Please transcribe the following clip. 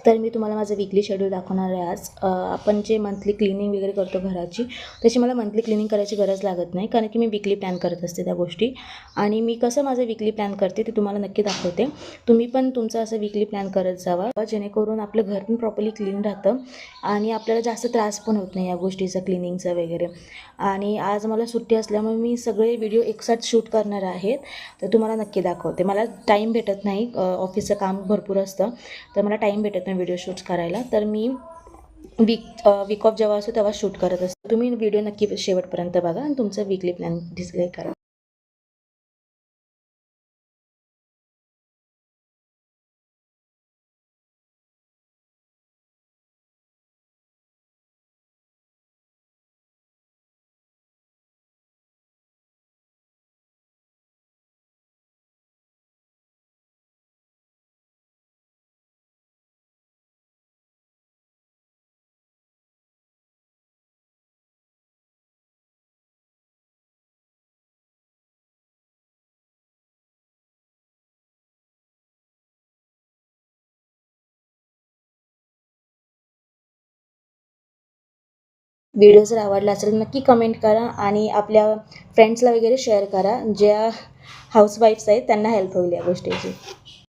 तर मी तुम्हाला माझं वीकली शेड्यूल दाखवणार आहे आज. आपण जे मंथली क्लिनिंग वगैरे करतो घराची, त्याची मला मंथली क्लिनिंग करायची गरज लागत नाही, कारण की मी वीकली प्लॅन करत असते त्या गोष्टी. आणि मी कसं माझं वीकली प्लॅन करते ते तुम्हाला नक्की दाखवते. तुम्ही पण तुमचं असं वीकली प्लॅन करत जावा, जेणेकरून आपलं घर पण प्रॉपर्ली क्लीन राहतं आणि आपल्याला जास्त त्रास पण होत नाही या गोष्टीचा, क्लिनिंगचा वगैरे. आणि आज मला सुट्टी असल्यामुळे मी सगळे व्हिडिओ एकसाथ शूट करणार आहेत, तर तुम्हाला नक्की दाखवते. मला टाईम भेटत नाही, ऑफिसचं काम भरपूर असतं, तर मला टाईम भेटत नाही व्हिडिओ शूट्स करायला. तर मी वीक ऑफ जेव्हा असतो तेव्हा शूट करत असते. तुम्ही व्हिडिओ नक्की शेवटपर्यंत बघा आणि तुमचं वीकली प्लॅन डिस्प्ले करा. व्हिडिओ जर आवडला असेल नक्की कमेंट करा आणि आपल्या फ्रेंड्सला वगैरे शेअर करा, ज्या हाऊसवाईफ्स आहेत त्यांना हेल्प होईल या गोष्टीची.